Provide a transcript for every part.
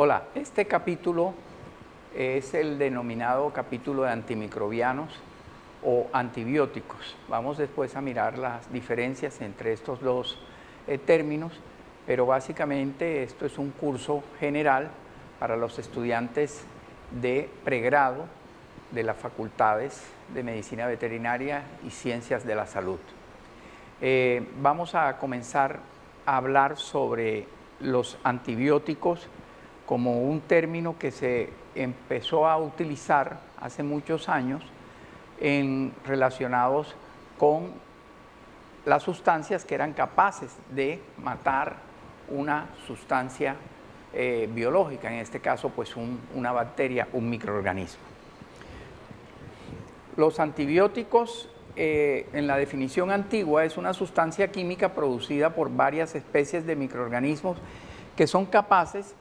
Hola, este capítulo es el denominado capítulo de antimicrobianos o antibióticos. Vamos después a mirar las diferencias entre estos dos términos, pero básicamente esto es un curso general para los estudiantes de pregrado de las facultades de Medicina Veterinaria y Ciencias de la Salud. Vamos a comenzar a hablar sobre los antibióticos como un término que se empezó a utilizar hace muchos años relacionados con las sustancias que eran capaces de matar una sustancia biológica, en este caso pues una bacteria, un microorganismo. Los antibióticos, en la definición antigua, es una sustancia química producida por varias especies de microorganismos que son capaces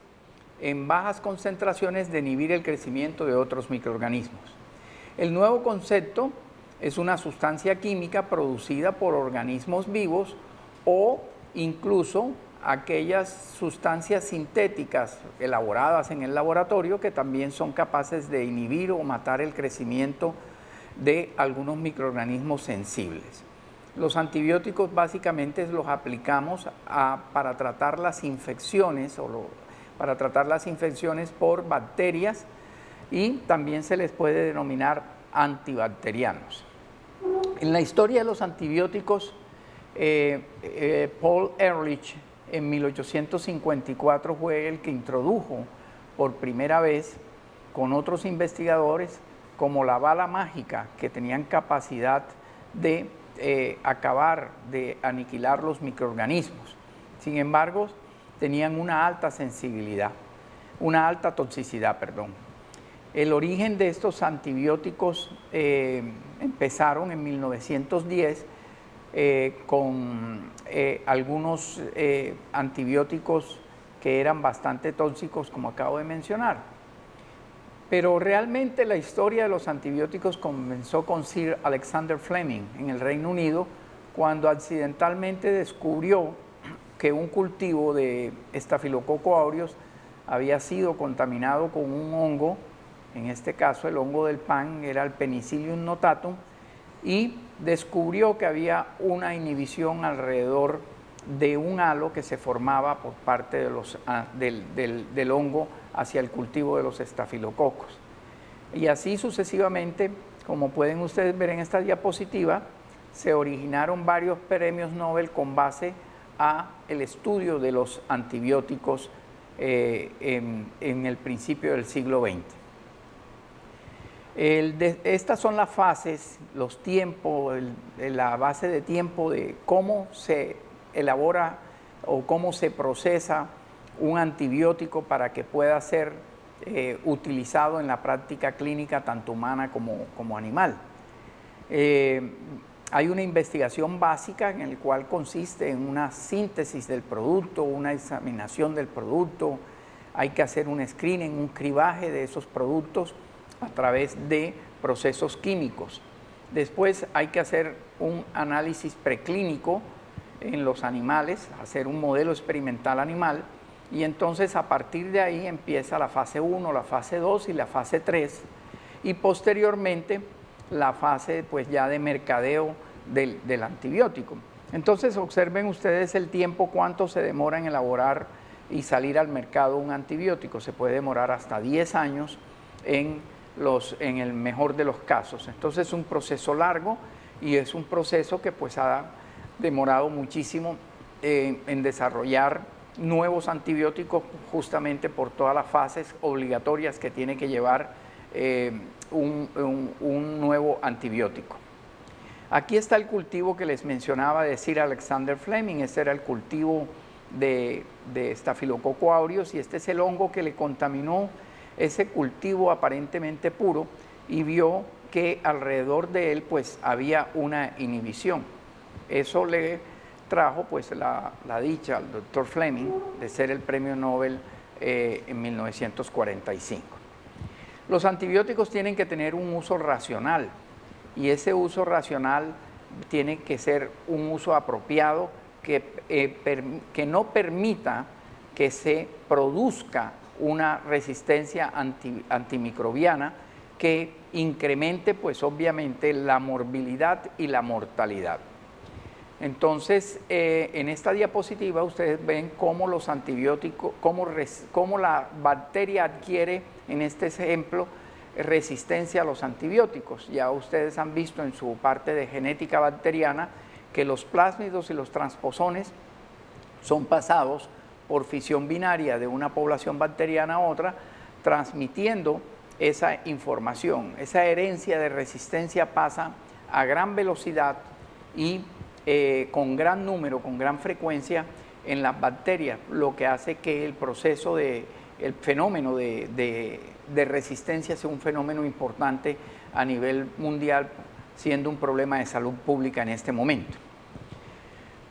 en bajas concentraciones de inhibir el crecimiento de otros microorganismos. El nuevo concepto es una sustancia química producida por organismos vivos o incluso aquellas sustancias sintéticas elaboradas en el laboratorio que también son capaces de inhibir o matar el crecimiento de algunos microorganismos sensibles. Los antibióticos básicamente los aplicamos para tratar las infecciones para tratar las infecciones por bacterias y también se les puede denominar antibacterianos. En la historia de los antibióticos, Paul Ehrlich en 1854 fue el que introdujo por primera vez con otros investigadores como la bala mágica, que tenían capacidad de acabar, de aniquilar los microorganismos. Sin embargo, tenían una alta sensibilidad, una alta toxicidad, perdón. El origen de estos antibióticos empezaron en 1910 con algunos antibióticos que eran bastante tóxicos, como acabo de mencionar. Pero realmente la historia de los antibióticos comenzó con Sir Alexander Fleming en el Reino Unido, cuando accidentalmente descubrió que un cultivo de Staphylococcus aureus había sido contaminado con un hongo, en este caso el hongo del pan era el Penicillium notatum, y descubrió que había una inhibición alrededor de un halo que se formaba por parte de del hongo hacia el cultivo de los estafilococos. Y así sucesivamente, como pueden ustedes ver en esta diapositiva, se originaron varios premios Nobel con base a el estudio de los antibióticos en el principio del siglo XX. Estas son las fases, los tiempos, la base de tiempo de cómo se elabora o cómo se procesa un antibiótico para que pueda ser utilizado en la práctica clínica tanto humana como animal. Hay una investigación básica en la cual consiste en una síntesis del producto, una examinación del producto, hay que hacer un screening, un cribaje de esos productos a través de procesos químicos. Después hay que hacer un análisis preclínico en los animales, hacer un modelo experimental animal, y entonces a partir de ahí empieza la fase 1, la fase 2 y la fase 3, y posteriormente la fase pues ya de mercadeo del antibiótico. Entonces observen ustedes el tiempo, cuánto se demora en elaborar y salir al mercado un antibiótico. Se puede demorar hasta 10 años en el mejor de los casos. Entonces es un proceso largo y es un proceso que pues ha demorado muchísimo en desarrollar nuevos antibióticos, justamente por todas las fases obligatorias que tiene que llevar un nuevo antibiótico. Aquí está el cultivo que les mencionaba de Sir Alexander Fleming. Este era el cultivo de Staphylococcus aureus y este es el hongo que le contaminó ese cultivo aparentemente puro y vio que alrededor de él pues había una inhibición. Eso le trajo pues la dicha al doctor Fleming de ser el premio Nobel en 1945. Los antibióticos tienen que tener un uso racional y ese uso racional tiene que ser un uso apropiado que no permita que se produzca una resistencia antimicrobiana que incremente pues obviamente la morbilidad y la mortalidad. Entonces, en esta diapositiva ustedes ven cómo los antibióticos, cómo la bacteria adquiere, en este ejemplo, resistencia a los antibióticos. Ya ustedes han visto en su parte de genética bacteriana que los plásmidos y los transposones son pasados por fisión binaria de una población bacteriana a otra, transmitiendo esa información. Esa herencia de resistencia pasa a gran velocidad y con gran número, con gran frecuencia en las bacterias, lo que hace que el proceso el fenómeno de resistencia sea un fenómeno importante a nivel mundial, siendo un problema de salud pública en este momento.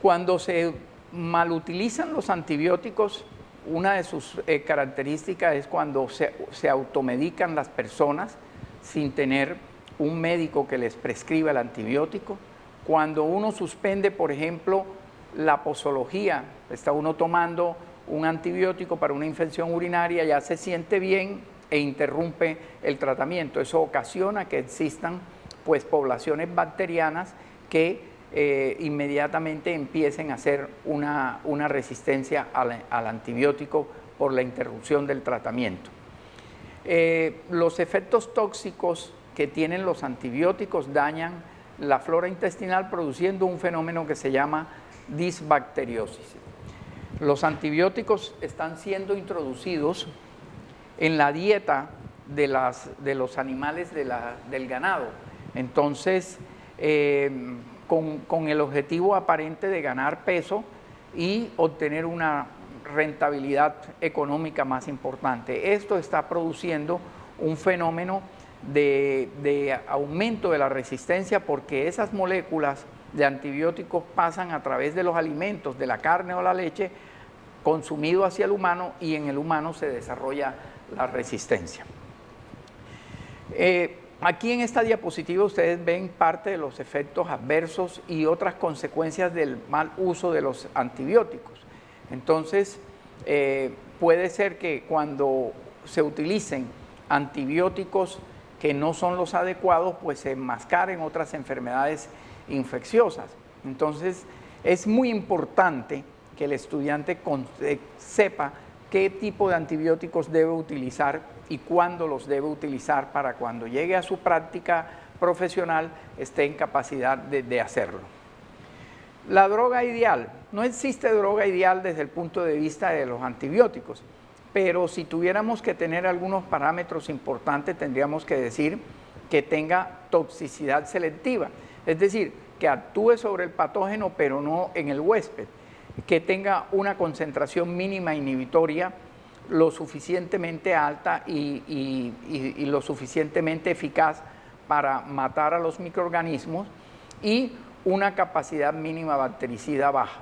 Cuando se malutilizan los antibióticos, una de sus características es cuando se automedican las personas sin tener un médico que les prescriba el antibiótico. Cuando uno suspende, por ejemplo, la posología, está uno tomando un antibiótico para una infección urinaria, ya se siente bien e interrumpe el tratamiento. Eso ocasiona que existan pues poblaciones bacterianas que inmediatamente empiecen a hacer una resistencia al antibiótico por la interrupción del tratamiento. Los efectos tóxicos que tienen los antibióticos dañan la flora intestinal produciendo un fenómeno que se llama disbacteriosis. Los antibióticos están siendo introducidos en la dieta de los animales del ganado. Entonces, con el objetivo aparente de ganar peso y obtener una rentabilidad económica más importante. Esto está produciendo un fenómeno de aumento de la resistencia porque esas moléculas de antibióticos pasan a través de los alimentos, de la carne o la leche, consumido hacia el humano y en el humano se desarrolla la resistencia. Aquí en esta diapositiva ustedes ven parte de los efectos adversos y otras consecuencias del mal uso de los antibióticos. Entonces, puede ser que cuando se utilicen antibióticos que no son los adecuados, pues se enmascaren otras enfermedades infecciosas. Entonces, es muy importante que el estudiante sepa qué tipo de antibióticos debe utilizar y cuándo los debe utilizar para cuando llegue a su práctica profesional esté en capacidad de hacerlo. La droga ideal. No existe droga ideal desde el punto de vista de los antibióticos, pero si tuviéramos que tener algunos parámetros importantes, tendríamos que decir que tenga toxicidad selectiva, es decir, que actúe sobre el patógeno pero no en el huésped, que tenga una concentración mínima inhibitoria lo suficientemente alta y lo suficientemente eficaz para matar a los microorganismos y una capacidad mínima bactericida baja.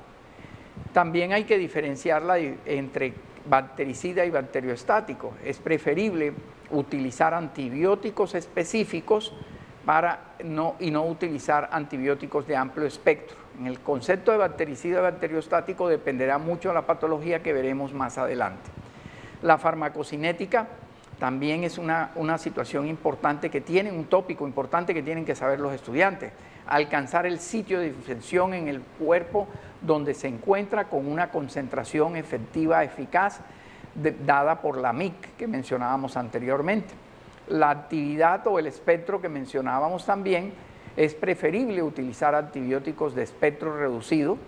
También hay que diferenciarla entre bactericida y bacteriostático. Es preferible utilizar antibióticos específicos y no utilizar antibióticos de amplio espectro. En el concepto de bactericida y bacteriostático dependerá mucho de la patología que veremos más adelante. La farmacocinética también es una situación importante un tópico importante que tienen que saber los estudiantes. Alcanzar el sitio de infección en el cuerpo donde se encuentra con una concentración efectiva, eficaz, dada por la MIC que mencionábamos anteriormente. La actividad o el espectro que mencionábamos también, es preferible utilizar antibióticos de espectro reducido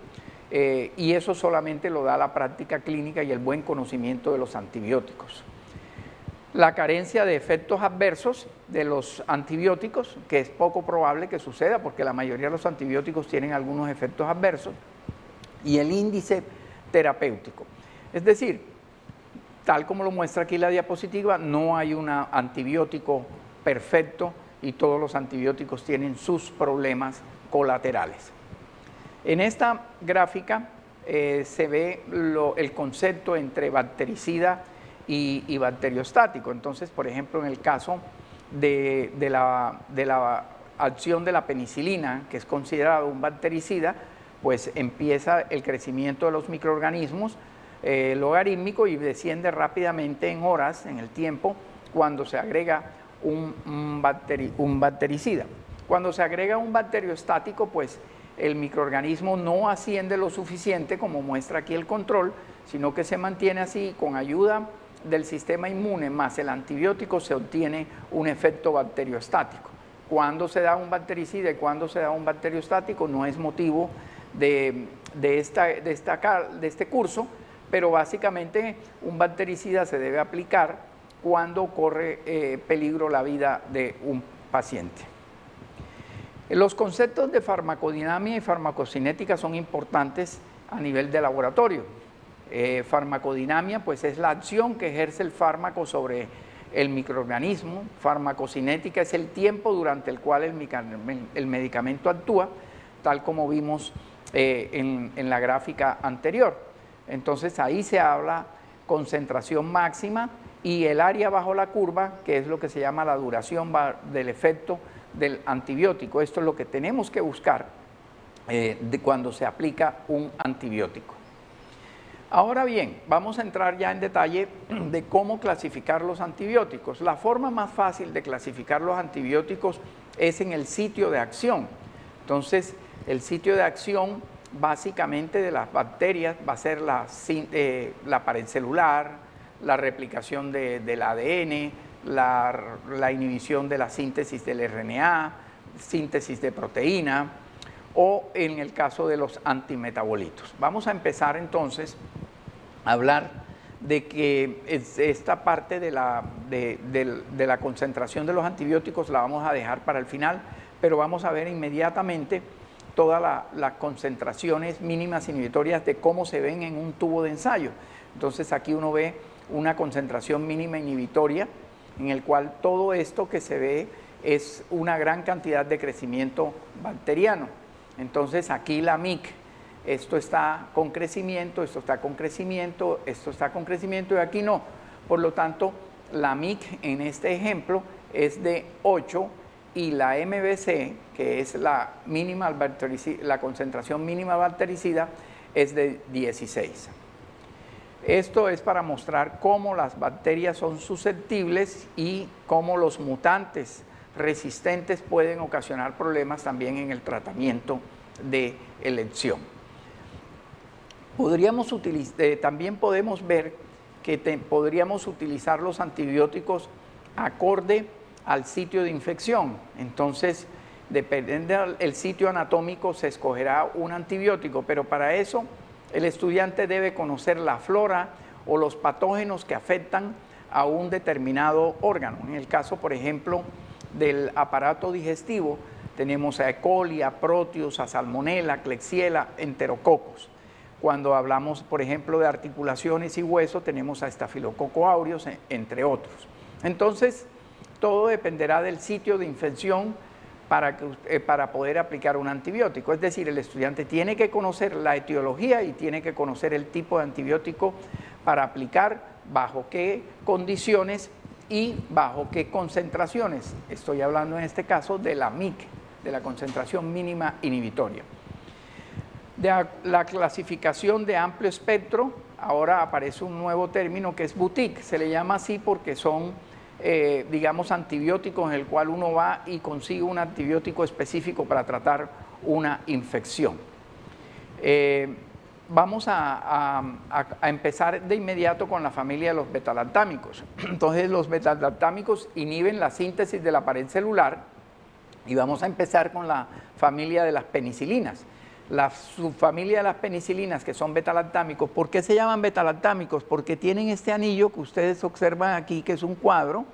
y eso solamente lo da la práctica clínica y el buen conocimiento de los antibióticos. La carencia de efectos adversos de los antibióticos, que es poco probable que suceda porque la mayoría de los antibióticos tienen algunos efectos adversos, y el índice terapéutico. Es decir, tal como lo muestra aquí la diapositiva, no hay un antibiótico perfecto y todos los antibióticos tienen sus problemas colaterales. En esta gráfica se ve el concepto entre bactericida y bacteriostático. Entonces, por ejemplo, en el caso de la acción de la penicilina, que es considerado un bactericida, pues empieza el crecimiento de los microorganismos, logarítmico y desciende rápidamente en horas, en el tiempo, cuando se agrega un bactericida. Cuando se agrega un bacteriostático, pues el microorganismo no asciende lo suficiente, como muestra aquí el control, sino que se mantiene así. Con ayuda del sistema inmune más el antibiótico se obtiene un efecto bacteriostático. Cuando se da un bactericida y cuando se da un bacteriostático no es motivo de este curso, pero básicamente un bactericida se debe aplicar cuando corre peligro la vida de un paciente. Los conceptos de farmacodinamia y farmacocinética son importantes a nivel de laboratorio. Farmacodinamia pues es la acción que ejerce el fármaco sobre el microorganismo. Farmacocinética es el tiempo durante el cual el medicamento actúa, tal como vimos en la gráfica anterior. Entonces ahí se habla concentración máxima y el área bajo la curva, que es lo que se llama la duración del efecto del antibiótico. Esto es lo que tenemos que buscar cuando se aplica un antibiótico. Ahora bien, vamos a entrar ya en detalle de cómo clasificar los antibióticos. La forma más fácil de clasificar los antibióticos es en el sitio de acción. Entonces, el sitio de acción básicamente de las bacterias va a ser la pared celular, la replicación del ADN, la inhibición de la síntesis del RNA, síntesis de proteína, o en el caso de los antimetabolitos. Vamos a empezar entonces a hablar de que esta parte de la concentración de los antibióticos la vamos a dejar para el final, pero vamos a ver inmediatamente todas las concentraciones mínimas inhibitorias de cómo se ven en un tubo de ensayo. Entonces aquí uno ve una concentración mínima inhibitoria en el cual todo esto que se ve es una gran cantidad de crecimiento bacteriano. Entonces aquí la MIC, esto está con crecimiento, esto está con crecimiento, esto está con crecimiento y aquí no. Por lo tanto, la MIC en este ejemplo es de 8 y la MBC, que es la concentración mínima bactericida, es de 16. Esto es para mostrar cómo las bacterias son susceptibles y cómo los mutantes resistentes pueden ocasionar problemas también en el tratamiento de elección. También podemos ver que podríamos utilizar los antibióticos acorde al sitio de infección. Entonces, dependiendo del sitio anatómico, se escogerá un antibiótico, pero para eso el estudiante debe conocer la flora o los patógenos que afectan a un determinado órgano. En el caso, por ejemplo, del aparato digestivo, tenemos a E. coli, a Proteus, a Salmonella, Klebsiella, Enterococos. Cuando hablamos, por ejemplo, de articulaciones y hueso, tenemos a Staphylococcus aureus, entre otros. Entonces, todo dependerá del sitio de infección para poder aplicar un antibiótico. Es decir, el estudiante tiene que conocer la etiología y tiene que conocer el tipo de antibiótico para aplicar, bajo qué condiciones y bajo qué concentraciones. Estoy hablando en este caso de la MIC, de la concentración mínima inhibitoria. De la clasificación de amplio espectro, ahora aparece un nuevo término que es boutique. Se le llama así porque son digamos, antibióticos en el cual uno va y consigue un antibiótico específico para tratar una infección. Vamos a empezar de inmediato con la familia de los betalactámicos. Entonces, los betalactámicos inhiben la síntesis de la pared celular y vamos a empezar con la familia de las penicilinas. La subfamilia de las penicilinas, que son betalactámicos. ¿Por qué se llaman betalactámicos? Porque tienen este anillo que ustedes observan aquí, que es un cuadro,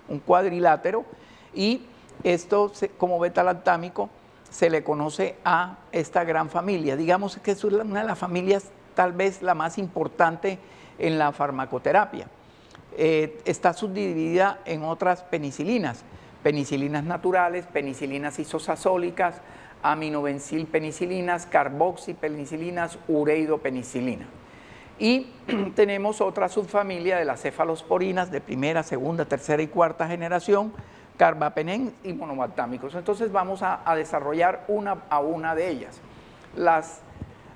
un cuadrilátero, y esto como betalactámico se le conoce a esta gran familia. Digamos que es una de las familias tal vez la más importante en la farmacoterapia. Está subdividida en otras penicilinas naturales, penicilinas isosacólicas, aminobencilpenicilinas, carboxipenicilinas, ureidopenicilina. Y tenemos otra subfamilia de las cefalosporinas de primera, segunda, tercera y cuarta generación, carbapenén y monobaltámicos. Entonces vamos a desarrollar una a una de ellas. Las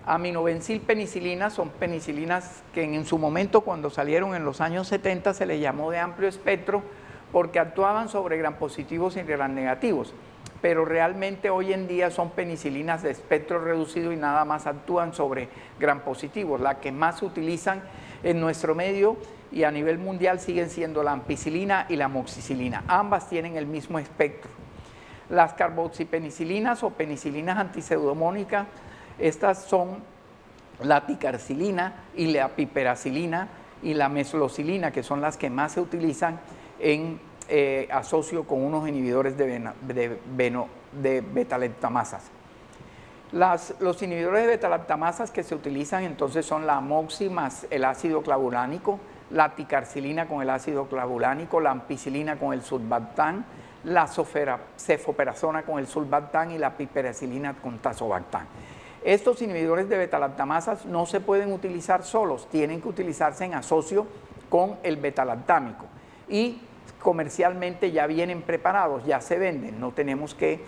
Aminobencilpenicilinas son penicilinas que en su momento, cuando salieron en los años 70, se les llamó de amplio espectro porque actuaban sobre gram positivos y gram negativos, pero realmente hoy en día son penicilinas de espectro reducido y nada más actúan sobre gram positivos. La que más se utilizan en nuestro medio y a nivel mundial siguen siendo la ampicilina y la amoxicilina. Ambas tienen el mismo espectro. Las carboxipenicilinas o penicilinas antiseudomónicas, estas son la ticarcilina y la piperacilina y la meslocilina, que son las que más se utilizan en asocio con unos inhibidores de beta-lactamasas. Los inhibidores de beta-lactamasas que se utilizan entonces son la amoxi más el ácido clavulánico, la ticarcilina con el ácido clavulánico, la ampicilina con el sulbactán, la cefoperazona con el sulbactán y la piperacilina con tazobactán. Estos inhibidores de beta-lactamasas no se pueden utilizar solos, tienen que utilizarse en asocio con el beta-lactámico y comercialmente ya vienen preparados, ya se venden, no tenemos que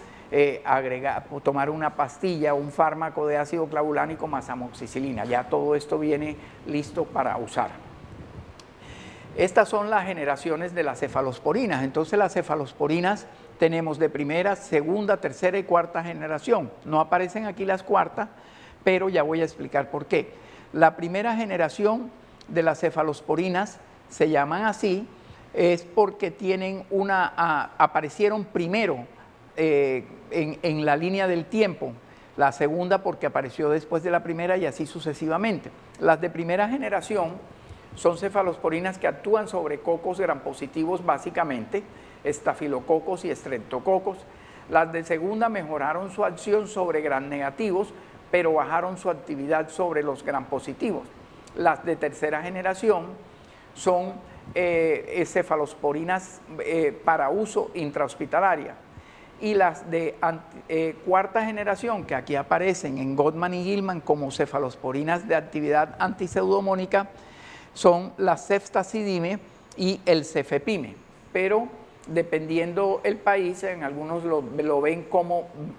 tomar una pastilla o un fármaco de ácido clavulánico más amoxicilina, ya todo esto viene listo para usar. Estas son las generaciones de las cefalosporinas. Entonces las cefalosporinas tenemos de primera, segunda, tercera y cuarta generación. No aparecen aquí las cuartas, pero ya voy a explicar por qué. La primera generación de las cefalosporinas se llaman así, es porque tienen aparecieron primero en la línea del tiempo. La segunda porque apareció después de la primera y así sucesivamente. Las de primera generación son cefalosporinas que actúan sobre cocos gram positivos básicamente, estafilococos y estreptococos. Las de segunda mejoraron su acción sobre gram negativos, pero bajaron su actividad sobre los gram positivos. Las de tercera generación son cefalosporinas para uso intrahospitalaria. Y las de cuarta generación, que aquí aparecen en Gottman y Gilman como cefalosporinas de actividad antiseudomónica, son la ceftazidime y el cefepime, pero dependiendo el país, en algunos lo ven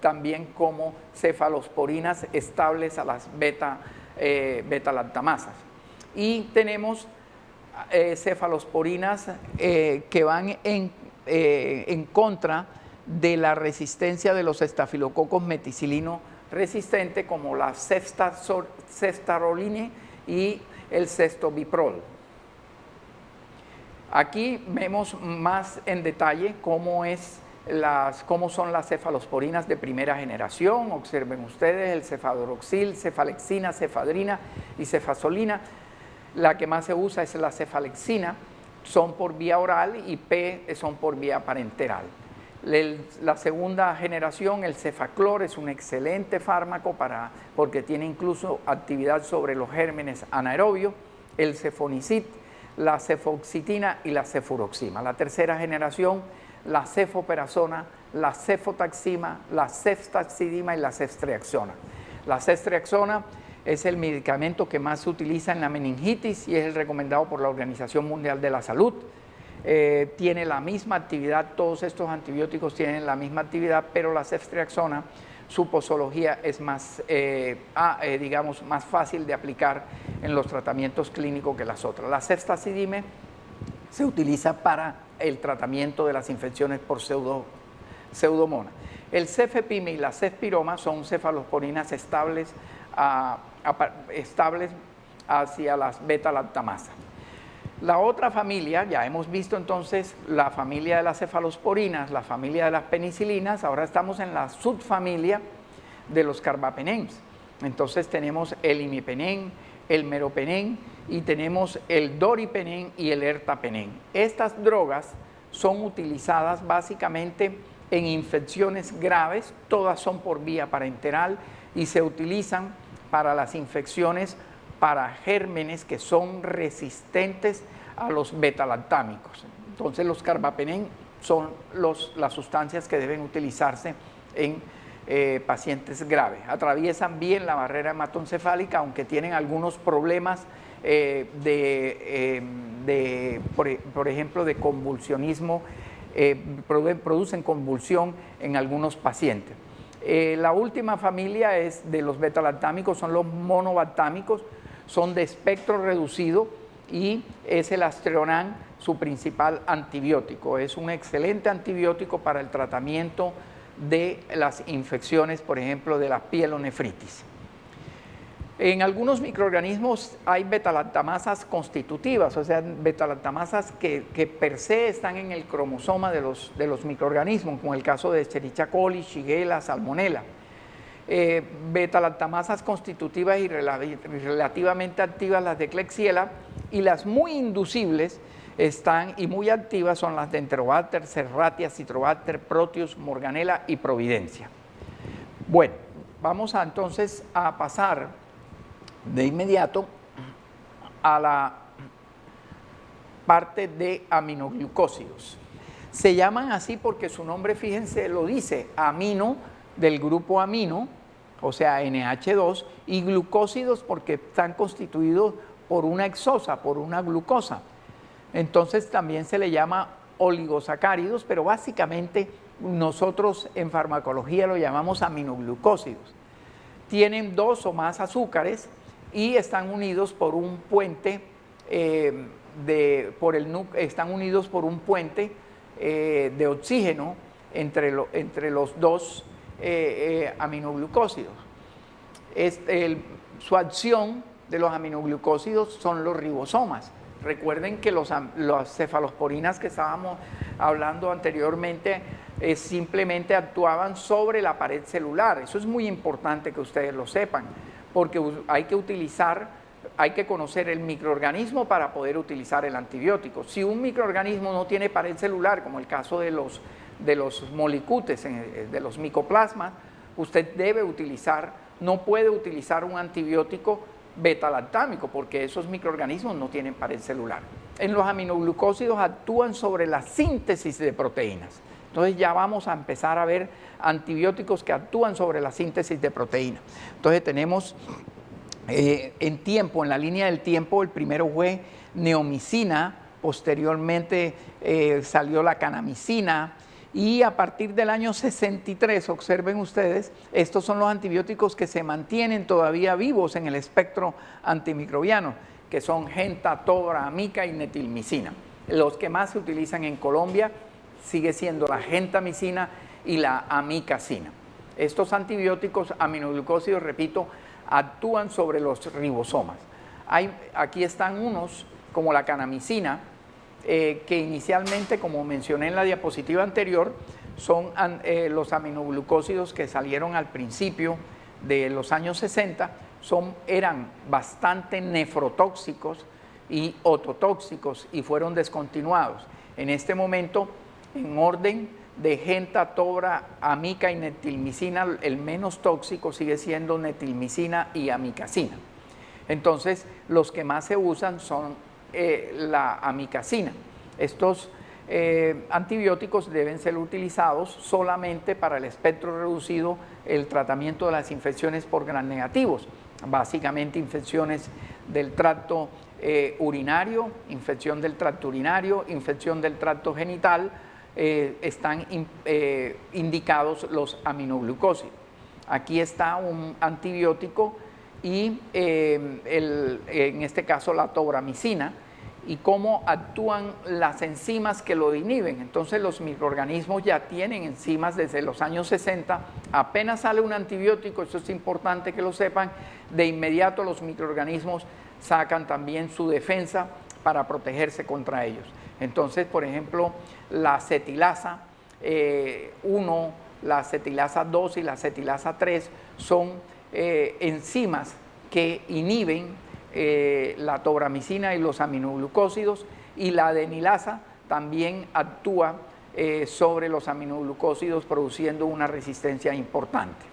también como cefalosporinas estables a las beta-lactamasas. Y tenemos cefalosporinas que van en contra de la resistencia de los estafilococos meticilino resistente, como la ceftaroline y el cestobiprol. Aquí vemos más en detalle cómo son las cefalosporinas de primera generación. Observen ustedes el cefadroxil, cefalexina, cefadrina y cefazolina. La que más se usa es la cefalexina, son por vía oral, y son por vía parenteral. La segunda generación, el cefaclor, es un excelente fármaco porque tiene incluso actividad sobre los gérmenes anaerobios, el cefonicid, la cefoxitina y la cefuroxima. La tercera generación, la cefoperazona, la cefotaxima, la ceftaxidima y la ceftriaxona. La ceftriaxona es el medicamento que más se utiliza en la meningitis y es el recomendado por la Organización Mundial de la Salud. Tiene la misma actividad, todos estos antibióticos tienen la misma actividad, pero la ceftriaxona, su posología es más, digamos, más fácil de aplicar en los tratamientos clínicos que las otras. La ceftazidime se utiliza para el tratamiento de las infecciones por pseudomonas. El cefepime y la cefpiroma son cefalosporinas estables hacia las beta-lactamasas. La otra familia, ya hemos visto entonces la familia de las cefalosporinas, la familia de las penicilinas, ahora estamos en la subfamilia de los carbapenems. Entonces tenemos el imipenem, el meropenem y tenemos el doripenem y el ertapenem. Estas drogas son utilizadas básicamente en infecciones graves, todas son por vía parenteral y se utilizan para las infecciones para gérmenes que son resistentes a los beta-lactámicos. Entonces los carbapenem son las sustancias que deben utilizarse en pacientes graves. Atraviesan bien la barrera hematoencefálica, aunque tienen algunos problemas por ejemplo, de convulsionismo, producen convulsión en algunos pacientes. La última familia es de los beta-lactámicos, son los monolactámicos, son de espectro reducido y es el Aztreonam su principal antibiótico. Es un excelente antibiótico para el tratamiento de las infecciones, por ejemplo, de la pielonefritis. En algunos microorganismos hay beta-lactamasas constitutivas, o sea, beta-lactamasas que per se están en el cromosoma de los microorganismos, como el caso de Escherichia coli, Shigella, Salmonella. Beta-lactamasas constitutivas y relativamente activas, las de Klebsiella, y las muy inducibles están y muy activas son las de Enterobacter, Serratia, Citrobacter, Proteus, Morganella y Providencia. Bueno, vamos entonces a pasar de inmediato a la parte de aminoglucósidos. Se llaman así porque su nombre, fíjense, lo dice, amino del grupo amino, o sea, NH2, y glucósidos porque están constituidos por una hexosa, por una glucosa. Entonces también se le llama oligosacáridos, pero básicamente nosotros en farmacología lo llamamos aminoglucósidos. Tienen 2 o más azúcares y están unidos por un puente están unidos por un puente de oxígeno entre los 2 aminoglucósidos. Su acción de los aminoglucósidos son los ribosomas. Recuerden que las cefalosporinas que estábamos hablando anteriormente simplemente actuaban sobre la pared celular. Eso es muy importante que ustedes lo sepan, porque hay que conocer el microorganismo para poder utilizar el antibiótico. Si un microorganismo no tiene pared celular, como el caso de los molicutes, de los micoplasmas, usted no puede utilizar un antibiótico beta-lactámico porque esos microorganismos no tienen pared celular. En los aminoglucósidos actúan sobre la síntesis de proteínas. Entonces ya vamos a empezar a ver antibióticos que actúan sobre la síntesis de proteínas. Entonces tenemos en la línea del tiempo, el primero fue neomicina, posteriormente salió la kanamicina, y a partir del año 63, observen ustedes, estos son los antibióticos que se mantienen todavía vivos en el espectro antimicrobiano, que son genta, tobra, amica y netilmicina. Los que más se utilizan en Colombia sigue siendo la gentamicina y la amicacina. Estos antibióticos aminoglucósidos, repito, actúan sobre los ribosomas. Aquí están unos, como la kanamicina, que inicialmente, como mencioné en la diapositiva anterior, son los aminoglucósidos que salieron al principio de los años 60, eran bastante nefrotóxicos y ototóxicos y fueron descontinuados. En este momento, en orden de genta, tobra, amica y netilmicina, el menos tóxico sigue siendo netilmicina y amicacina. Entonces, los que más se usan son la amicacina. Estos antibióticos deben ser utilizados solamente para el espectro reducido, el tratamiento de las infecciones por gram negativos, básicamente infecciones del tracto urinario, infección del tracto urinario, infección del tracto genital, están indicados los aminoglucósidos. Aquí está un antibiótico y en este caso la tobramicina, y cómo actúan las enzimas que lo inhiben. Entonces los microorganismos ya tienen enzimas desde los años 60, apenas sale un antibiótico, eso es importante que lo sepan, de inmediato los microorganismos sacan también su defensa para protegerse contra ellos. Entonces, por ejemplo, la acetilasa 1, la acetilasa 2 y la acetilasa 3 son enzimas que inhiben la tobramicina y los aminoglucósidos, y la adenilasa también actúa sobre los aminoglucósidos produciendo una resistencia importante.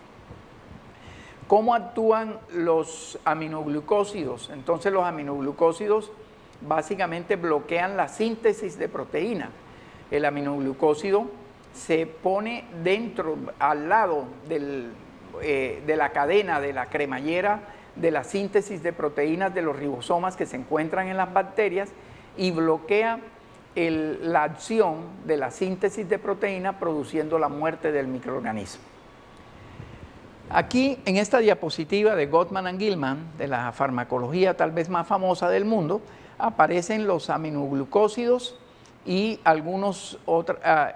¿Cómo actúan los aminoglucósidos? Entonces los aminoglucósidos básicamente bloquean la síntesis de proteína. El aminoglucósido se pone al lado de la cadena, de la cremallera de la síntesis de proteínas de los ribosomas que se encuentran en las bacterias, y bloquea la acción de la síntesis de proteína, produciendo la muerte del microorganismo. Aquí, en esta diapositiva de Gottman and Gilman, de la farmacología tal vez más famosa del mundo, aparecen los aminoglucósidos y algunos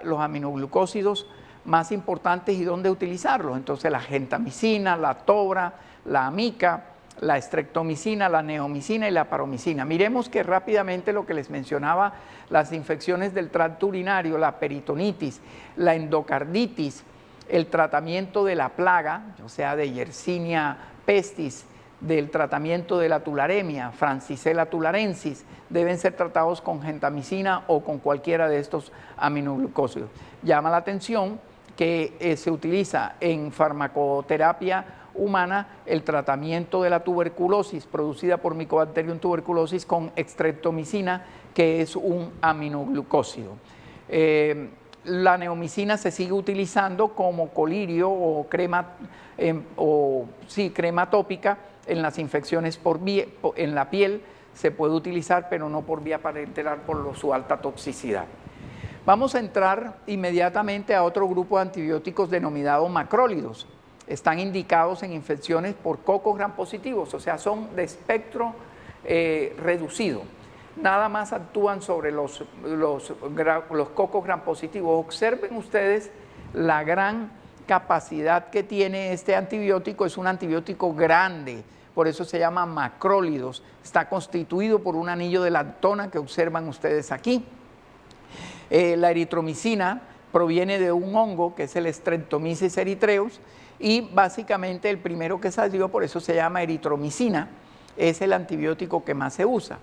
los aminoglucósidos más importantes y dónde utilizarlos. Entonces, la gentamicina, la tobra, la amica, la estreptomicina, la neomicina y la paromicina. Miremos que rápidamente lo que les mencionaba, las infecciones del tracto urinario, la peritonitis, la endocarditis, el tratamiento de la plaga, o sea, de Yersinia pestis, del tratamiento de la tularemia, Francisella tularensis, deben ser tratados con gentamicina o con cualquiera de estos aminoglucósidos. Llama la atención que se utiliza en farmacoterapia humana el tratamiento de la tuberculosis producida por Mycobacterium tuberculosis con estreptomicina, que es un aminoglucósido. La neomicina se sigue utilizando como colirio o crema, crema tópica en las infecciones en la piel. Se puede utilizar, pero no por vía parenteral por su alta toxicidad. Vamos a entrar inmediatamente a otro grupo de antibióticos denominados macrólidos. Están indicados en infecciones por cocos gram positivos, o sea, son de espectro reducido. Nada más actúan sobre los cocos gram positivos. Observen ustedes la gran capacidad que tiene este antibiótico. Es un antibiótico grande, por eso se llama macrólidos. Está constituido por un anillo de lactona que observan ustedes aquí. La eritromicina proviene de un hongo que es el Streptomyces erythraeus, y básicamente el primero que salió, por eso se llama eritromicina, es el antibiótico que más se usa.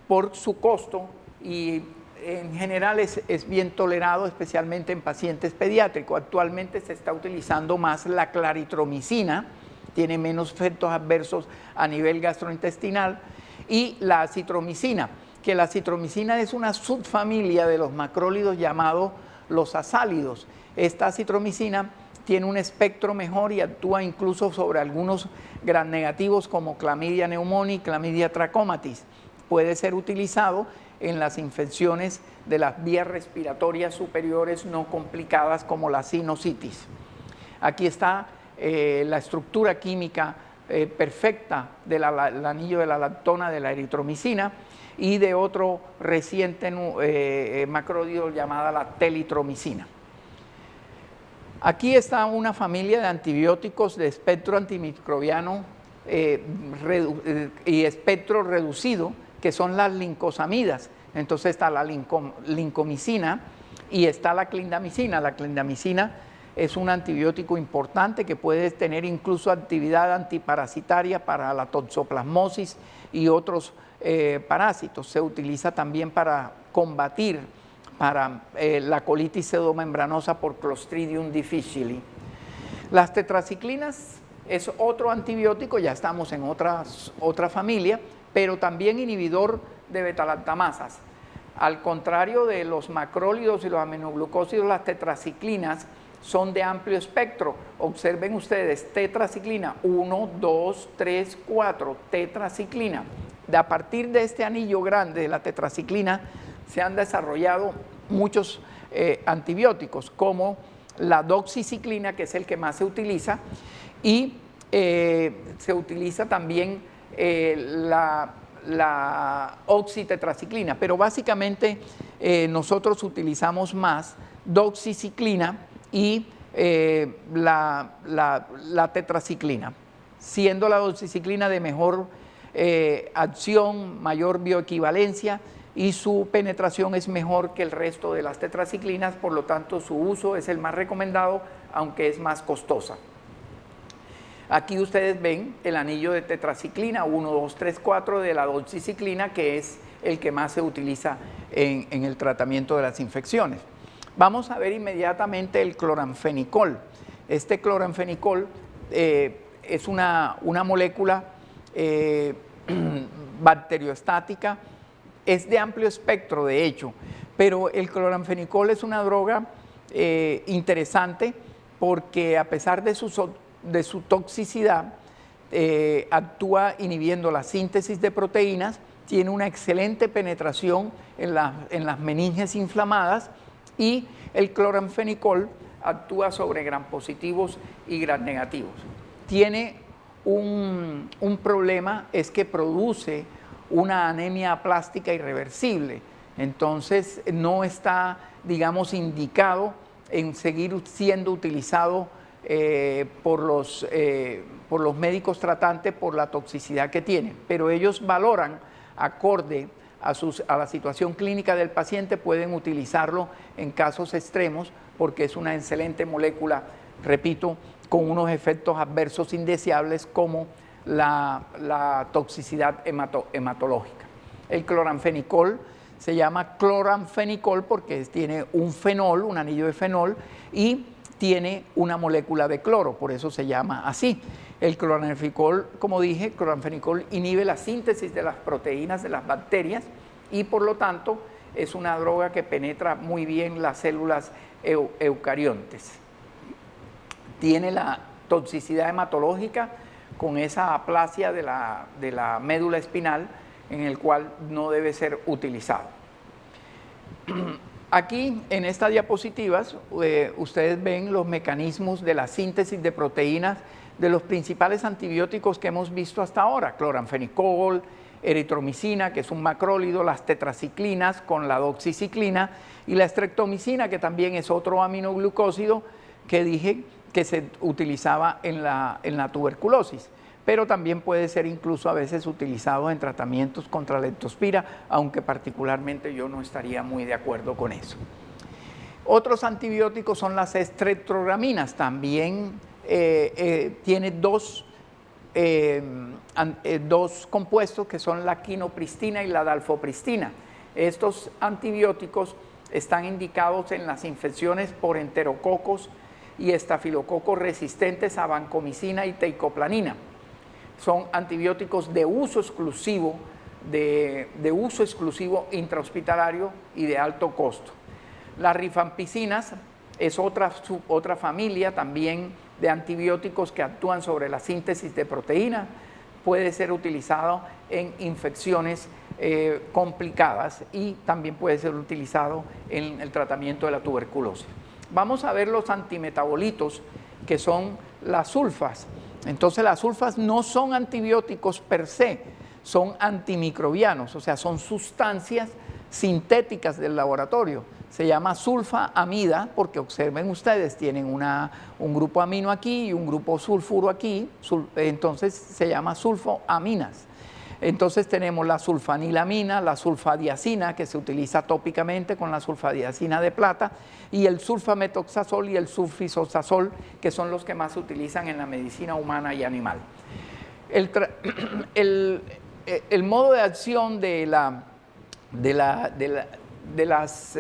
Por su costo y en general es bien tolerado, especialmente en pacientes pediátricos. Actualmente se está utilizando más la claritromicina, tiene menos efectos adversos a nivel gastrointestinal, y la acitromicina, que la acitromicina es una subfamilia de los macrólidos llamados los azálidos. Esta acitromicina tiene un espectro mejor y actúa incluso sobre algunos gram negativos como Clamidia pneumoniae y Clamidia trachomatis. Puede ser utilizado en las infecciones de las vías respiratorias superiores no complicadas como la sinusitis. Aquí está la estructura química perfecta del anillo de la lactona de la eritromicina y de otro reciente macrólido llamada la telitromicina. Aquí está una familia de antibióticos de espectro antimicrobiano y espectro reducido, que son las lincosamidas. Entonces está la lincomicina y está la clindamicina. La clindamicina es un antibiótico importante que puede tener incluso actividad antiparasitaria para la toxoplasmosis y otros parásitos. Se utiliza también para combatir la colitis pseudomembranosa por Clostridium difficile. Las tetraciclinas es otro antibiótico, ya estamos en otra familia, pero también inhibidor de betalactamasas. Al contrario de los macrólidos y los aminoglucósidos, las tetraciclinas son de amplio espectro. Observen ustedes, tetraciclina, 1, 2, 3, 4, tetraciclina. A partir de este anillo grande de la tetraciclina se han desarrollado muchos antibióticos, como la doxiciclina, que es el que más se utiliza, y se utiliza también la oxitetraciclina, pero básicamente nosotros utilizamos más doxiciclina y la tetraciclina, siendo la doxiciclina de mejor acción, mayor bioequivalencia, y su penetración es mejor que el resto de las tetraciclinas, por lo tanto su uso es el más recomendado, aunque es más costosa. Aquí ustedes ven el anillo de tetraciclina, 1, 2, 3, 4 de la doxiciclina, que es el que más se utiliza en el tratamiento de las infecciones. Vamos a ver inmediatamente el cloranfenicol. Este cloranfenicol es una molécula bacteriostática, es de amplio espectro de hecho, pero el cloranfenicol es una droga interesante porque a pesar de su toxicidad, actúa inhibiendo la síntesis de proteínas, tiene una excelente penetración en las meninges inflamadas, y el cloranfenicol actúa sobre gram positivos y gram negativos. Tiene un problema, es que produce una anemia aplástica irreversible, entonces no está, digamos, indicado en seguir siendo utilizado por los médicos tratantes por la toxicidad que tiene, pero ellos valoran acorde a la situación clínica del paciente, pueden utilizarlo en casos extremos porque es una excelente molécula, repito, con unos efectos adversos indeseables como la toxicidad hematológica. El cloranfenicol se llama cloranfenicol porque tiene un fenol, un anillo de fenol, y tiene una molécula de cloro, por eso se llama así. El cloranfenicol, como dije, cloranfenicol inhibe la síntesis de las proteínas de las bacterias y por lo tanto es una droga que penetra muy bien las células eucariontes. Tiene la toxicidad hematológica con esa aplasia de la médula espinal en el cual no debe ser utilizado. Aquí en estas diapositivas ustedes ven los mecanismos de la síntesis de proteínas de los principales antibióticos que hemos visto hasta ahora, cloranfenicol, eritromicina, que es un macrólido, las tetraciclinas con la doxiciclina y la streptomicina, que también es otro aminoglucósido que dije que se utilizaba en la tuberculosis, pero también puede ser incluso a veces utilizado en tratamientos contra la leptospira, aunque particularmente yo no estaría muy de acuerdo con eso. Otros antibióticos son las estreptograminas, también tiene dos compuestos que son la quinopristina y la dalfopristina. Estos antibióticos están indicados en las infecciones por enterococos y estafilococos resistentes a vancomicina y teicoplanina. Son antibióticos de uso exclusivo, de uso exclusivo intrahospitalario y de alto costo. Las rifampicinas es otra familia también de antibióticos que actúan sobre la síntesis de proteínas, puede ser utilizado en infecciones complicadas y también puede ser utilizado en el tratamiento de la tuberculosis. Vamos a ver los antimetabolitos, que son las sulfas. Entonces las sulfas no son antibióticos per se, son antimicrobianos, o sea, son sustancias sintéticas del laboratorio. Se llama sulfaamida porque observen ustedes, tienen un grupo amino aquí y un grupo sulfuro aquí, entonces se llama sulfoaminas. Entonces tenemos la sulfanilamina, la sulfadiazina, que se utiliza tópicamente con la sulfadiazina de plata, y el sulfametoxazol y el sulfisosazol, que son los que más se utilizan en la medicina humana y animal. El modo de acción de las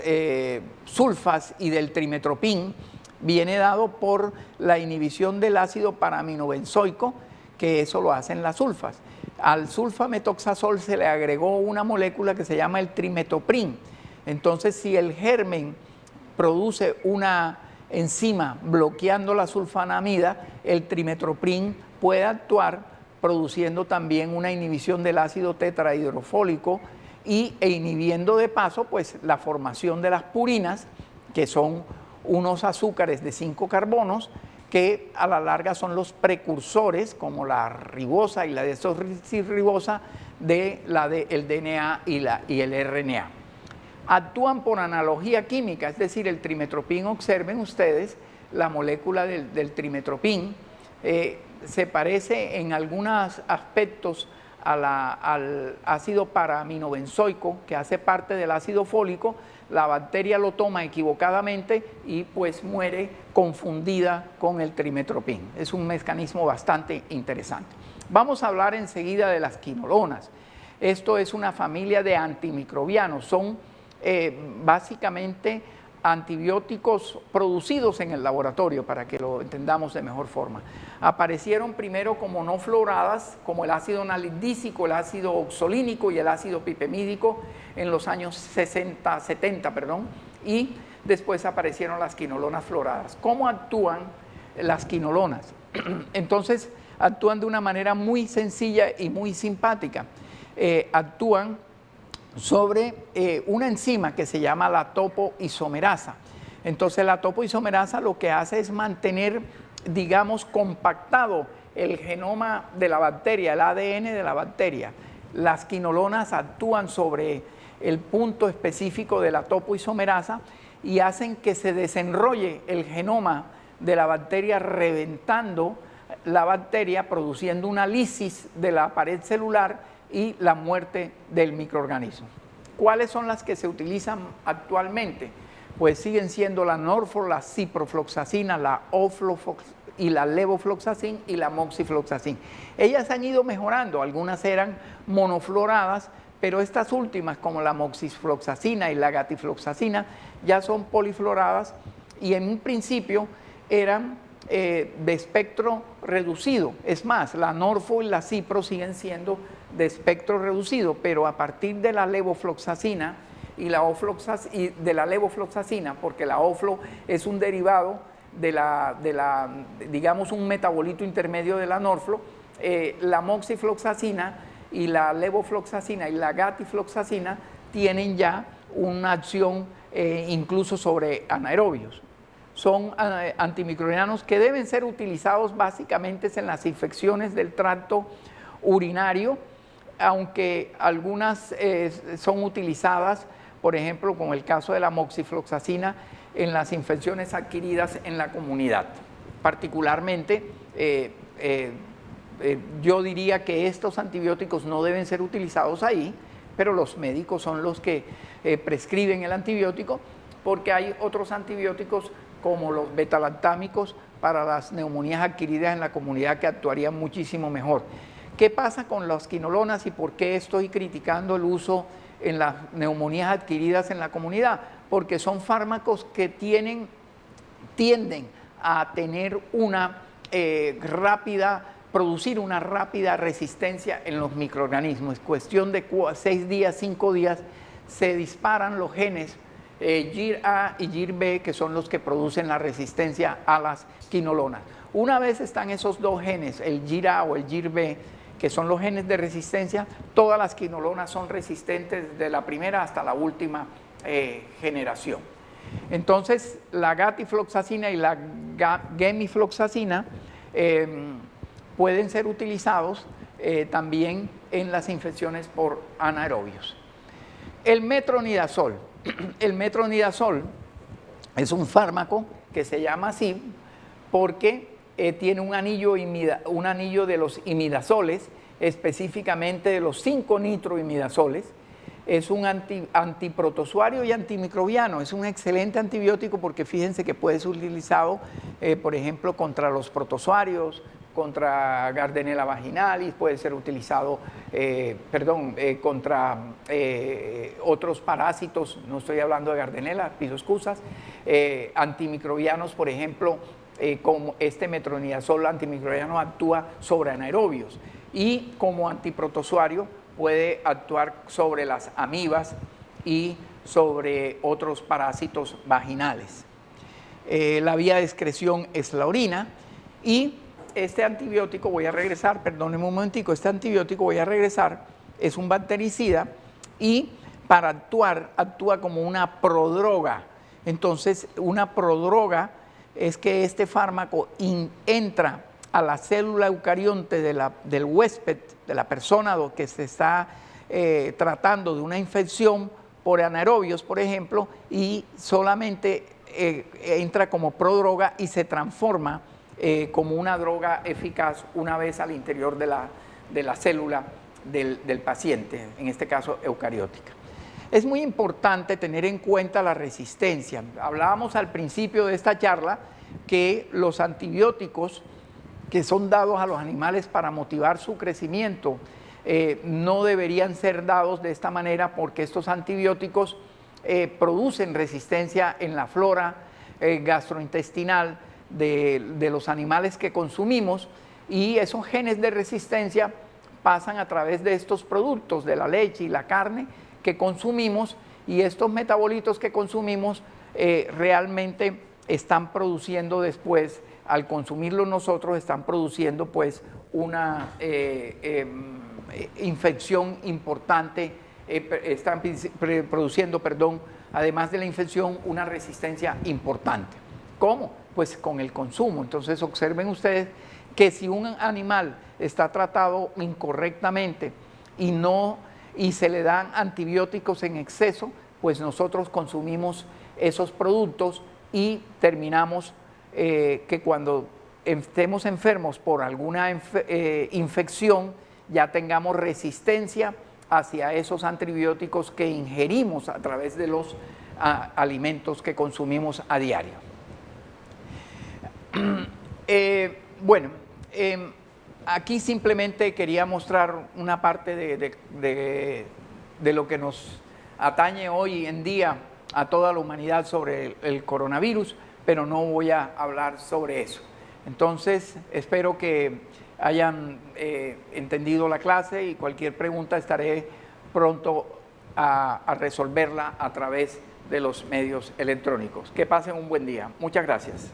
sulfas y del trimetoprim viene dado por la inhibición del ácido paraaminobenzoico, que eso lo hacen las sulfas. Al sulfametoxazol se le agregó una molécula que se llama el trimetoprim. Entonces, si el germen produce una enzima bloqueando la sulfanamida, el trimetoprim puede actuar produciendo también una inhibición del ácido tetrahidrofólico e inhibiendo de paso pues la formación de las purinas, que son unos azúcares de 5 carbonos que a la larga son los precursores, como la ribosa y la desoxirribosa, del DNA y el RNA. Actúan por analogía química, es decir, el trimetoprim, observen ustedes, la molécula del trimetoprim se parece en algunos aspectos al ácido paraaminobenzoico, que hace parte del ácido fólico. La bacteria lo toma equivocadamente y pues muere confundida con el trimetoprim. Es un mecanismo bastante interesante. Vamos a hablar enseguida de las quinolonas. Esto es una familia de antimicrobianos, son básicamente antibióticos producidos en el laboratorio, para que lo entendamos de mejor forma. Aparecieron primero como no fluoradas, como el ácido nalidícico, el ácido oxolínico y el ácido pipemídico en los años 70, y después aparecieron las quinolonas fluoradas. ¿Cómo actúan las quinolonas? Entonces, actúan de una manera muy sencilla y muy simpática. Actúan sobre una enzima que se llama la topoisomerasa. Entonces la topoisomerasa lo que hace es mantener, digamos, compactado el genoma de la bacteria, el ADN de la bacteria. Las quinolonas actúan sobre el punto específico de la topoisomerasa y hacen que se desenrolle el genoma de la bacteria, reventando la bacteria, produciendo una lisis de la pared celular y la muerte del microorganismo. ¿Cuáles son las que se utilizan actualmente? Pues siguen siendo la norflo, la ciprofloxacina, la y la levofloxacin y la moxifloxacin. Ellas han ido mejorando, algunas eran monofluoradas, pero estas últimas, como la moxifloxacina y la gatifloxacina, ya son polifluoradas y en un principio eran de espectro reducido. Es más, la norfo y la cipro siguen siendo de espectro reducido, pero a partir de la levofloxacina y de la levofloxacina, porque la oflo es un derivado digamos, un metabolito intermedio de la norflo, la moxifloxacina y la levofloxacina y la gatifloxacina tienen ya una acción incluso sobre anaerobios. Son antimicrobianos que deben ser utilizados básicamente en las infecciones del tracto urinario, aunque algunas son utilizadas, por ejemplo, como el caso de la moxifloxacina, en las infecciones adquiridas en la comunidad. Particularmente, yo diría que estos antibióticos no deben ser utilizados ahí, pero los médicos son los que prescriben el antibiótico, porque hay otros antibióticos como los betalactámicos para las neumonías adquiridas en la comunidad que actuarían muchísimo mejor. ¿Qué pasa con las quinolonas y por qué estoy criticando el uso en las neumonías adquiridas en la comunidad? Porque son fármacos que tienden a tener producir una rápida resistencia en los microorganismos. Es cuestión de 6 días, 5 días, se disparan los genes GIR-A y GIR-B, que son los que producen la resistencia a las quinolonas. Una vez están esos dos genes, el GIR-A o el GIR-B, que son los genes de resistencia, todas las quinolonas son resistentes desde la primera hasta la última generación. Entonces, la gatifloxacina y la gemifloxacina pueden ser utilizados también en las infecciones por anaerobios. El metronidazol. El metronidazol es un fármaco que se llama así porque tiene un anillo de los imidazoles, específicamente de los 5-nitroimidazoles. Es un antiprotozoario y antimicrobiano. Es un excelente antibiótico porque fíjense que puede ser utilizado, por ejemplo, contra los protozoarios, contra Gardnerella vaginalis, puede ser utilizado, contra otros parásitos, no estoy hablando de Gardnerella, pido excusas, antimicrobianos, por ejemplo, como este metronidazol antimicrobiano actúa sobre anaerobios y como antiprotozoario puede actuar sobre las amibas y sobre otros parásitos vaginales. La vía de excreción es la orina y este antibiótico, voy a regresar, perdónenme un momentico, este antibiótico, voy a regresar, es un bactericida y para actuar, actúa como una prodroga. Entonces, una prodroga es que este fármaco entra a la célula eucarionte del huésped, de la persona que se está tratando de una infección por anaerobios, por ejemplo, y solamente entra como prodroga y se transforma como una droga eficaz una vez al interior de la célula del paciente, en este caso eucariótica. Es muy importante tener en cuenta la resistencia. Hablábamos al principio de esta charla que los antibióticos que son dados a los animales para motivar su crecimiento no deberían ser dados de esta manera porque estos antibióticos producen resistencia en la flora gastrointestinal de los animales que consumimos y esos genes de resistencia pasan a través de estos productos, de la leche y la carne que consumimos y estos metabolitos que consumimos realmente están produciendo después, al consumirlo nosotros, están produciendo pues una infección importante, están produciendo, además de la infección, una resistencia importante. ¿Cómo? Pues con el consumo. Entonces observen ustedes que si un animal está tratado incorrectamente y se le dan antibióticos en exceso, pues nosotros consumimos esos productos y terminamos que cuando estemos enfermos por alguna infección, ya tengamos resistencia hacia esos antibióticos que ingerimos a través de los alimentos que consumimos a diario. Bueno, aquí simplemente quería mostrar una parte de lo que nos atañe hoy en día a toda la humanidad sobre el coronavirus, pero no voy a hablar sobre eso. Entonces, espero que hayan entendido la clase y cualquier pregunta estaré pronto a resolverla a través de los medios electrónicos. Que pasen un buen día. Muchas gracias.